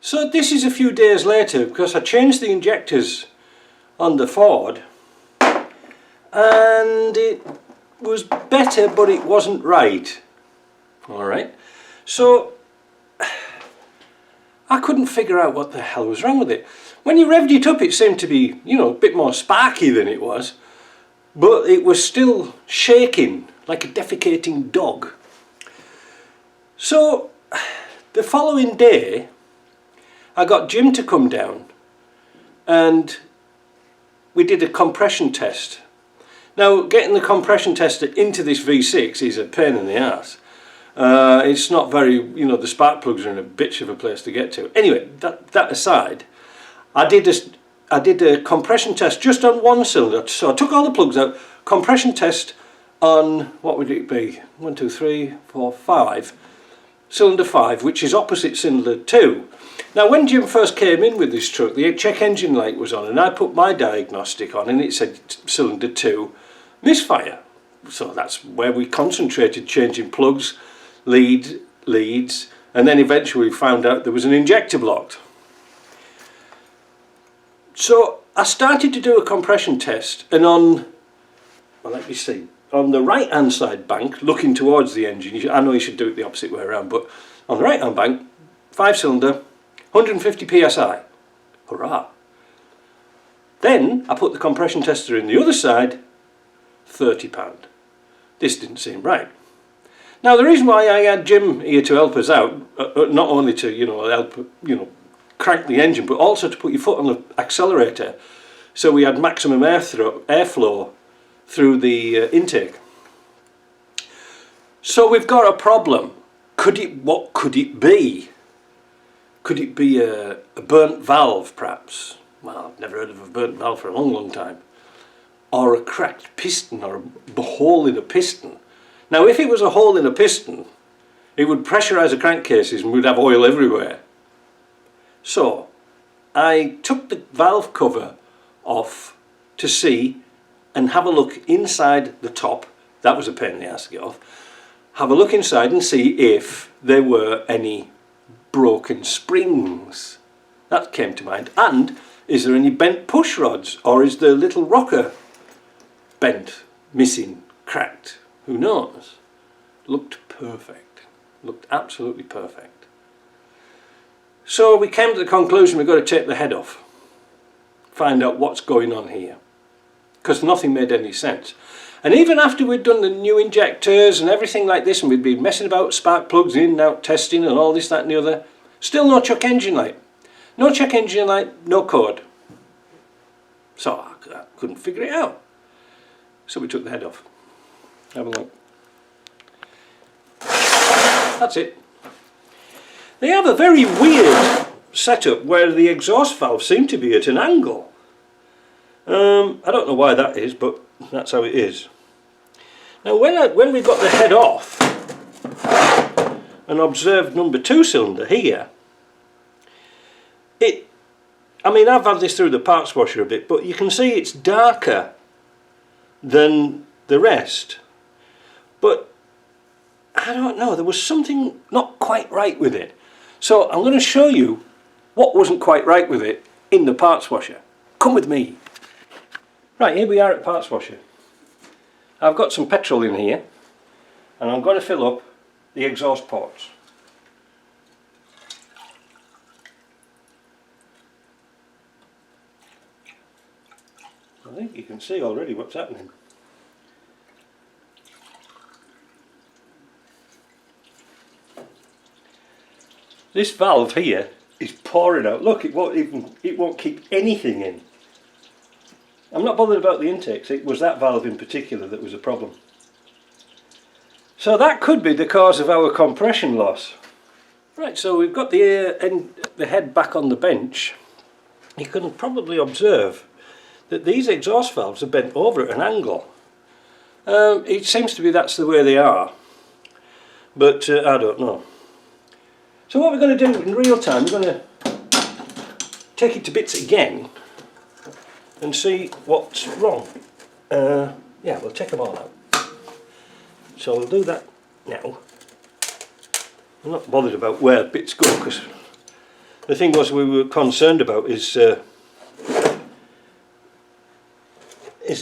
So this is a few days later, because I changed the injectors on the Ford and it was better, but it wasn't right. Alright, so I couldn't figure out what the hell was wrong with it. When you revved it up, it seemed to be, you know, a bit more sparky than it was, but it was still shaking like a defecating dog. So the following day I got Jim to come down and we did a compression test. Now, getting the compression tester into this V6 is a pain in the arse. It's not very, you know, the spark plugs are in a bitch of a place to get to. Anyway, that aside, I did a compression test just on one cylinder. So I took all the plugs out, compression test on, what would it be? 1, 2, 3, 4, 5. Cylinder 5, which is opposite cylinder 2. Now, when Jim first came in with this truck, the check engine light was on and I put my diagnostic on and it said cylinder 2 misfire. So that's where we concentrated, changing plugs, leads, and then eventually found out there was an injector blocked. So I started to do a compression test, and on, well, let me see, on the right hand side bank, looking towards the engine, I know you should do it the opposite way around, but on the right hand bank, 5 cylinder, 150 psi, hurrah. Then I put the compression tester in the other side, £30. This didn't seem right. Now the reason why I had Jim here to help us out, not only to, you know, help, you know, crank the engine, but also to put your foot on the accelerator so we had maximum airflow through the intake. So we've got a problem. What could it be? Could it be a burnt valve, perhaps? Well, I've never heard of a burnt valve for a long time. Or a cracked piston, or a hole in a piston. Now, if it was a hole in a piston, it would pressurise the crankcases and we'd have oil everywhere. So, I took the valve cover off to see and have a look inside the top. That was a pain in the ass to get off. Have a look inside and see if there were any broken springs. That came to mind. And is there any bent push rods, or is the little rocker bent, missing, cracked? Who knows? Looked perfect. Looked absolutely perfect. So we came to the conclusion we've got to take the head off. Find out what's going on here. Because nothing made any sense. And even after we'd done the new injectors and everything like this, and we'd been messing about spark plugs in and out testing and all this, that and the other, still no check engine light. No check engine light, no code. So I couldn't figure it out. So we took the head off. Have a look. That's it. They have a very weird setup where the exhaust valves seem to be at an angle. I don't know why that is, but that's how it is. Now when we got the head off and observed number 2 cylinder here, I mean, I've had this through the parts washer a bit, but you can see it's darker than the rest. But I don't know, there was something not quite right with it. So I'm going to show you what wasn't quite right with it in the parts washer. Come with me. Right, here we are at parts washer. I've got some petrol in here and I'm going to fill up the exhaust ports. I think you can see already what's happening. This valve here is pouring out. Look, it won't keep anything in. I'm not bothered about the intakes, it was that valve in particular that was a problem. So that could be the cause of our compression loss. Right, so we've got the head back on the bench. You can probably observe that these exhaust valves are bent over at an angle. It seems to be that's the way they are, but I don't know. So what we're going to do in real time, we're going to take it to bits again and see what's wrong. Yeah, we'll check them all out. So we'll do that now. I'm not bothered about where bits go because The thing was we were concerned about is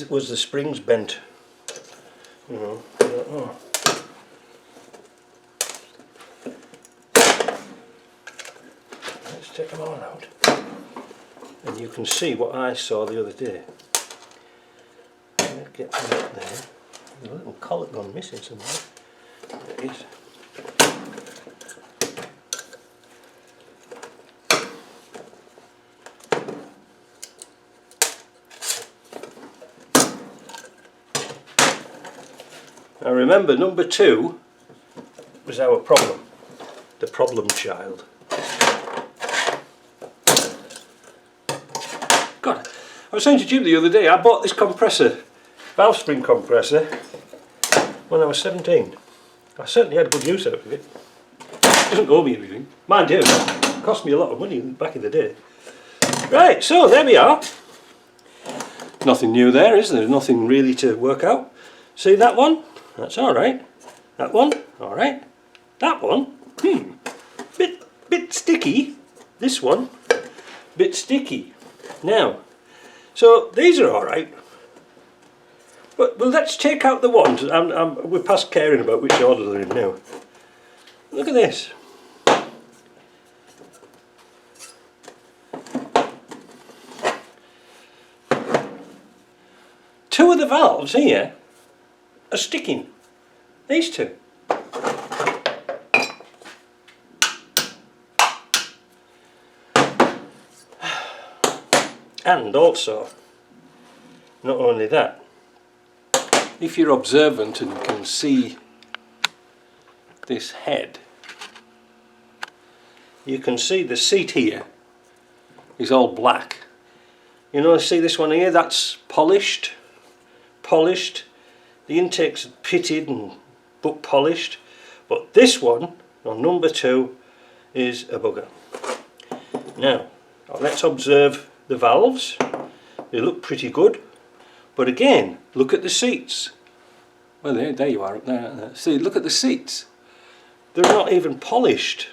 was the springs bent? You know, I don't know. Let's take them all out, and you can see what I saw the other day. Let's get them up there. There's a little collet gone missing somewhere. There it is. Now remember, number 2 was our problem, the problem child. God, I was saying to Jim the other day, I bought this compressor, valve spring compressor, when I was 17. I certainly had good use out of it. It doesn't owe me anything. Mind you, it cost me a lot of money back in the day. Right, so there we are. Nothing new there, is there? Nothing really to work out. See that one? That's alright. That one? Alright. That one? Bit sticky. This one? Bit sticky. Now, so these are alright. But well, let's take out the ones. We're past caring about which order they're in now. Look at this. Two of the valves here are sticking. These two. And also, not only that, if you're observant and can see this head, you can see the seat here is all black. You know, see this one here, that's polished. The intake's pitted and but polished, but this one on number 2 is a bugger. Now let's observe the valves. They look pretty good, but again, look at the seats. Well, there you are up there, aren't they? See, look at the seats. They're not even polished.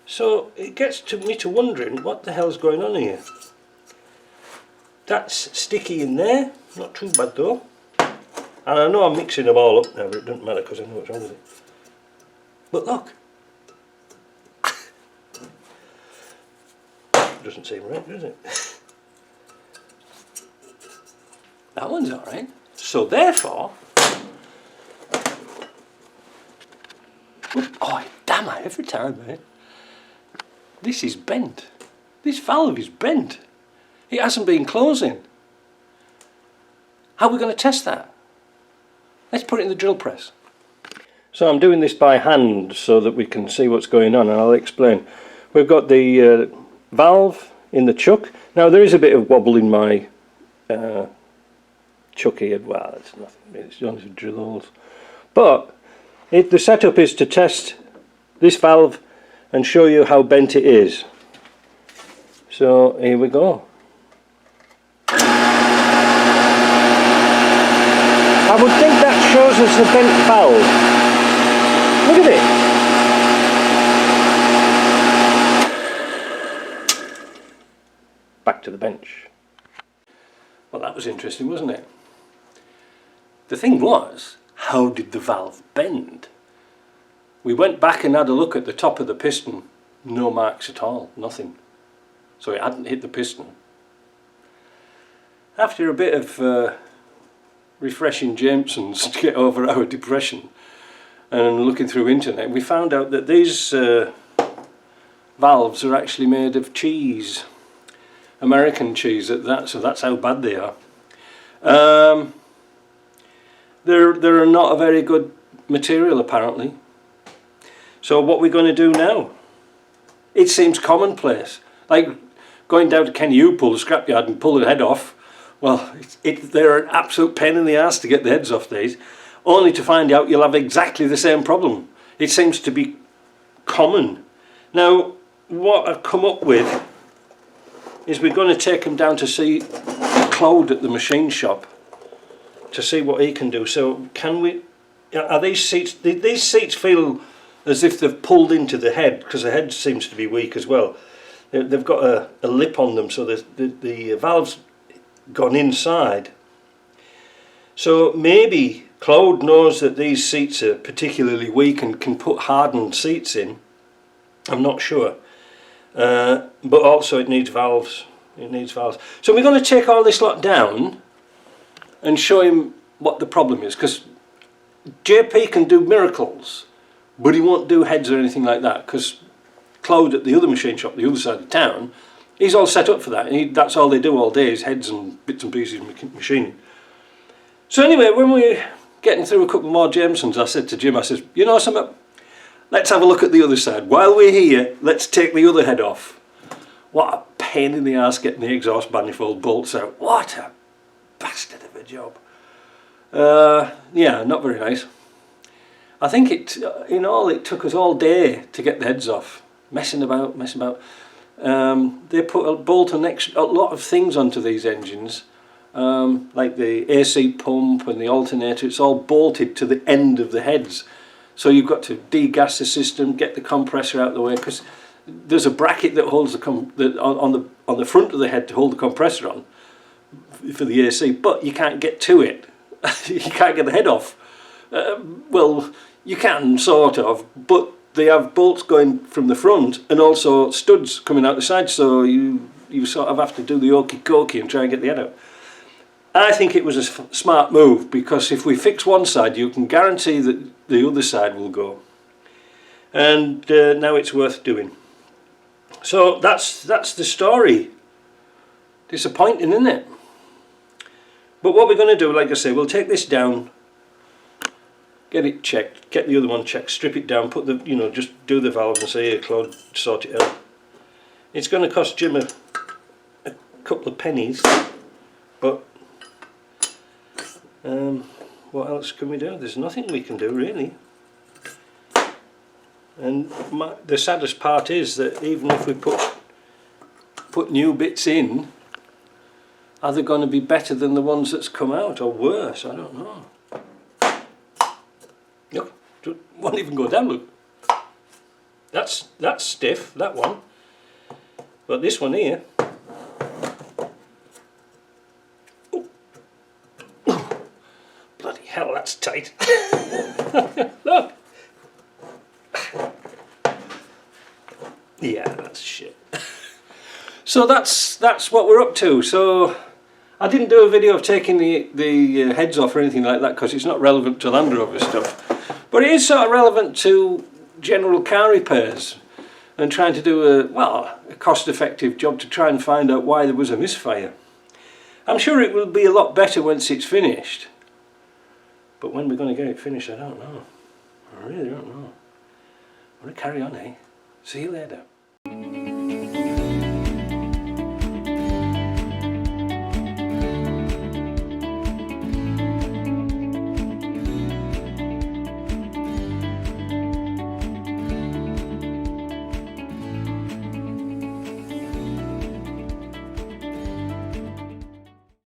So it gets to me to wondering what the hell's going on here. That's sticky in there, not too bad though. And I know I'm mixing them all up now, but it doesn't matter because I know what's wrong with it. But look. Doesn't seem right, does it? That one's alright. So therefore... Oh, damn it, every time, mate. This is bent. This valve is bent. It hasn't been closing. How are we going to test that? Let's put it in the drill press. So I'm doing this by hand so that we can see what's going on, and I'll explain. We've got the valve in the chuck. Now there is a bit of wobble in my chuck here. Well, it's nothing, it's only drill holes. But the setup is to test this valve and show you how bent it is. So here we go. I would think that shows us the bent valve. Look at it. Back to the bench. Well, that was interesting, wasn't it? The thing was, how did the valve bend? We went back and had a look at the top of the piston. No marks at all, nothing. So it hadn't hit the piston. After a bit of refreshing Jamesons to get over our depression and looking through internet, we found out that these valves are actually made of cheese, American cheese at that, so that's how bad they are. They're not a very good material apparently. So what we're going to do now? It seems commonplace, like going down to Kenny Upul, the scrapyard, and pull the head off. Well, they're an absolute pain in the ass to get the heads off these, only to find out you'll have exactly the same problem. It seems to be common. Now, what I've come up with is we're going to take them down to see Claude at the machine shop to see what he can do. So, can we? Are these seats? These seats feel as if they've pulled into the head, because the head seems to be weak as well. They've got a lip on them, so the valve's gone inside. So maybe Claude knows that these seats are particularly weak and can put hardened seats in. I'm not sure. But also it needs valves. It needs valves. So we're going to take all this lot down and show him what the problem is, because JP can do miracles, but he won't do heads or anything like that, because Claude at the other machine shop, the other side of town, he's all set up for that, and that's all they do all day is heads and bits and pieces of machining. So anyway, when we're getting through a couple more Jamesons, I said to Jim, I said, you know something, let's have a look at the other side. While we're here, let's take the other head off. What a pain in the arse getting the exhaust manifold bolts out. What a bastard of a job. Yeah, not very nice. I think in all it took us all day to get the heads off. Messing about. They put a lot of things onto these engines, like the AC pump and the alternator. It's all bolted to the end of the heads. So you've got to degas the system, get the compressor out of the way, because there's a bracket that holds on the front of the head to hold the compressor on for the AC, but you can't get to it. You can't get the head off. Well, you can sort of, but they have bolts going from the front and also studs coming out the side, so you sort of have to do the okey dokey and try and get the head out. I think it was a smart move, because if we fix one side, you can guarantee that the other side will go. And now it's worth doing. So that's the story. Disappointing, isn't it? But what we're going to do, like I say, we'll take this down, get it checked, get the other one checked, strip it down, put the, just do the valves and say, here, Claude, sort it out. It's going to cost Jim a couple of pennies, but what else can we do? There's nothing we can do, really. And the saddest part is that even if we put new bits in, are they going to be better than the ones that's come out, or worse? I don't know. Look, it won't even go down, look. That's stiff, that one. But this one here, bloody hell, that's tight. Look. Yeah, that's shit. So that's what we're up to. So I didn't do a video of taking the heads off or anything like that, because it's not relevant to Land Rover stuff. But it is sort of relevant to general car repairs and trying to do a cost-effective job to try and find out why there was a misfire. I'm sure it will be a lot better once it's finished. But when we're going to get it finished, I don't know. I really don't know. I'm going to carry on, eh? See you later.